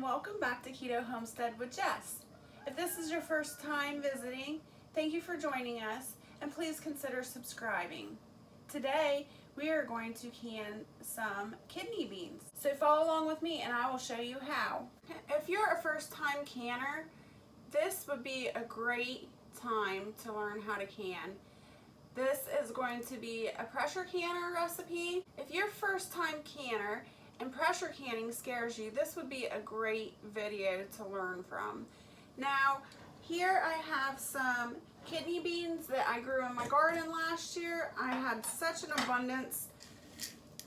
welcome back to Keto Homestead with Jess. If this is your first time visiting, thank you for joining us and please consider subscribing. Today we are going to can some kidney beans. So follow along with me and I will show you how. If you're a first time canner, this would be a great time to learn how to can. This is going to be a pressure canner recipe. If you're a first time canner and pressure canning scares you, this would be a great video to learn from. Now, here I have some kidney beans that I grew in my garden last year. I had such an abundance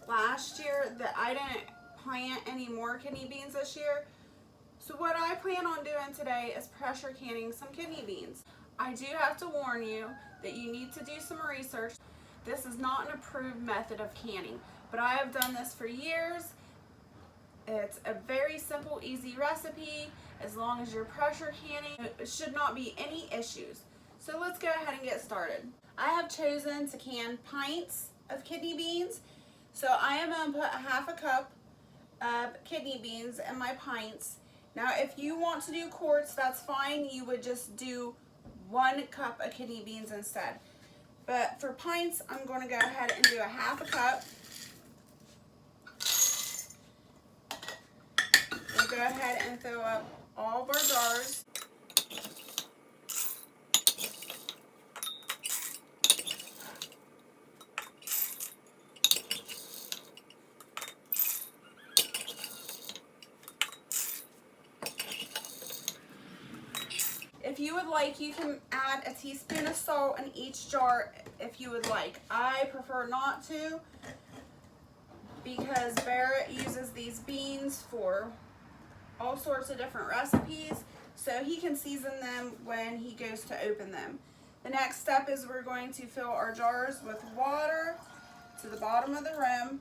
last year that I didn't plant any more kidney beans this year. So what I plan on doing today is pressure canning some kidney beans. I do have to warn you that you need to do some research. This is not an approved method of canning, but I have done this for years. It's a very simple, easy recipe. As long as you're pressure canning, it should not be any issues. So let's go ahead and get started. I have chosen to can pints of kidney beans. So I am going to put a half a cup of kidney beans in my pints. Now if you want to do quarts, that's fine. You would just do 1 cup of kidney beans instead. But for pints, I'm going to go ahead and do a half a cup. We'll go ahead and fill up all of our jars. If you would like, you can add a teaspoon of salt in each jar if you would like. I prefer not to because Barrett uses these beans for all sorts of different recipes, so he can season them when he goes to open them. The next step is we're going to fill our jars with water to the bottom of the rim.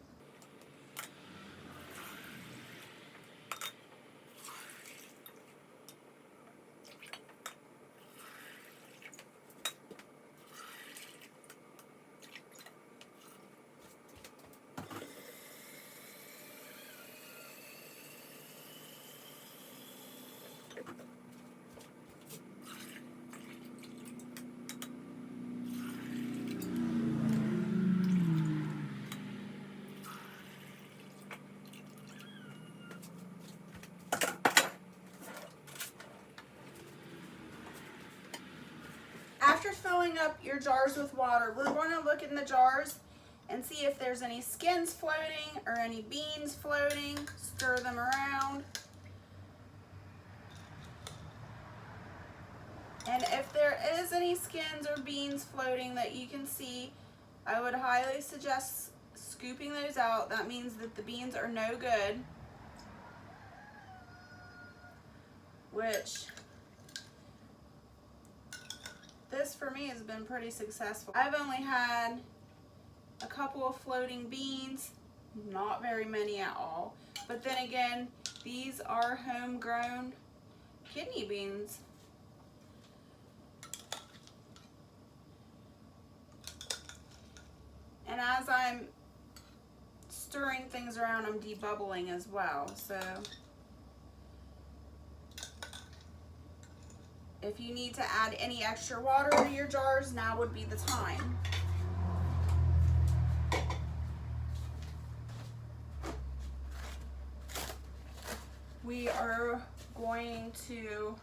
After filling up your jars with water, we're going to look in the jars and see if there's any skins floating or any beans floating. Stir them around. And if there is any skins or beans floating that you can see, I would highly suggest scooping those out. That means that the beans are no good, which this for me has been pretty successful. I've only had a couple of floating beans, not very many at all. But then again, these are homegrown kidney beans. And as I'm stirring things around, I'm debubbling as well. So if you need to add any extra water to your jars, now would be the time. We are going to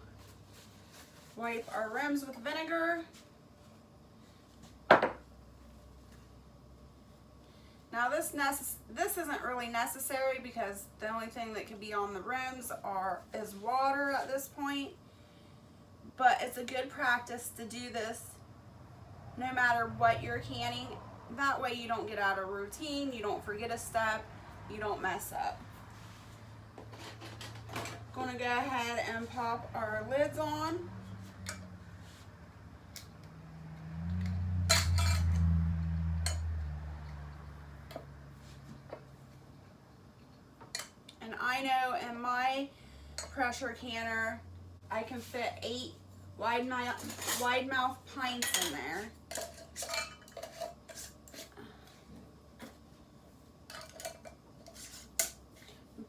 wipe our rims with vinegar. Now this isn't really necessary because the only thing that can be on the rims is water at this point. But it's a good practice to do this no matter what you're canning. That way you don't get out of routine, you don't forget a step, you don't mess up. Going to go ahead and pop our lids on. And I know in my pressure canner, I can fit 8 wide mouth pints in there.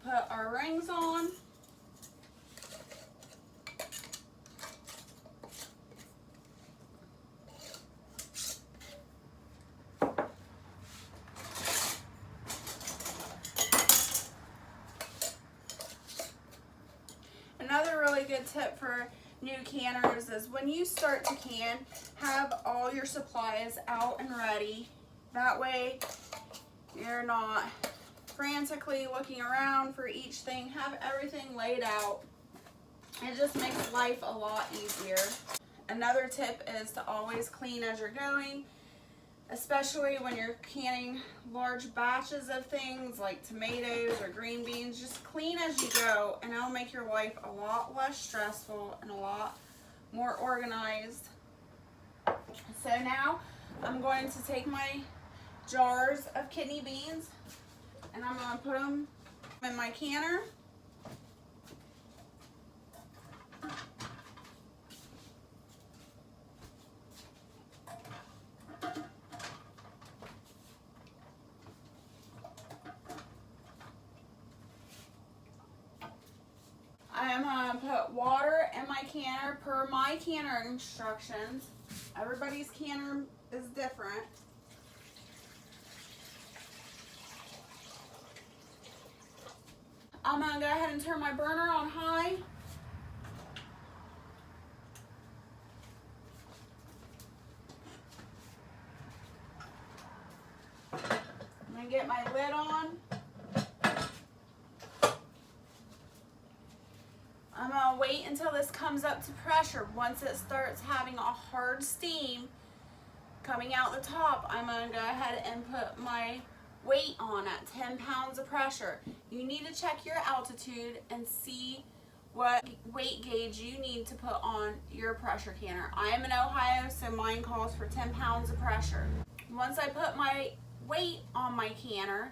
Put our rings on. good tip for new canners is when you start to can, have all your supplies out and ready. That way you're not frantically looking around for each thing. Have everything laid out. It just makes life a lot easier. Another tip is to always clean as you're going, especially when you're canning large batches of things like tomatoes or green beans. Just clean as you go, and it'll make your life a lot less stressful and a lot more organized. So now I'm going to take my jars of kidney beans and I'm going to put them in my canner. I am going to put water in my canner per my canner instructions. Everybody's canner is different. I'm going to go ahead and turn my burner on high. I'm going to get my lid on. I'm going to wait until this comes up to pressure. Once it starts having a hard steam coming out the top, I'm going to go ahead and put my weight on at 10 pounds of pressure. You need to check your altitude and see what weight gauge you need to put on your pressure canner. I am in Ohio, so mine calls for 10 pounds of pressure. Once I put my weight on my canner,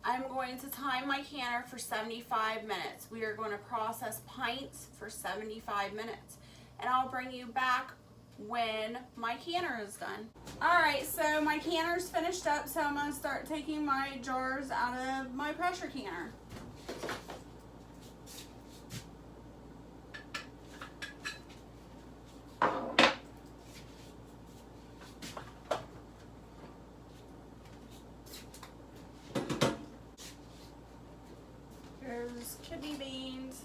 I'm going to time my canner for 75 minutes. We are going to process pints for 75 minutes. And I'll bring you back when my canner is done. Alright, so my canner's finished up, so I'm going to start taking my jars out of my pressure canner. Here's kidney beans.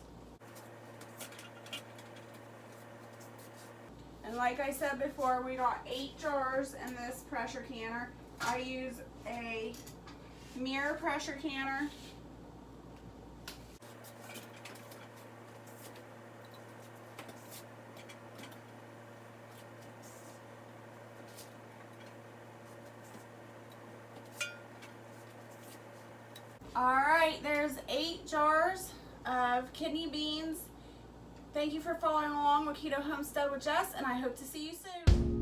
And like I said before, we got 8 jars in this pressure canner. I use a mirror pressure canner. Alright, there's 8 jars of kidney beans. Thank you for following along with Keto Homestead with Jess, and I hope to see you soon.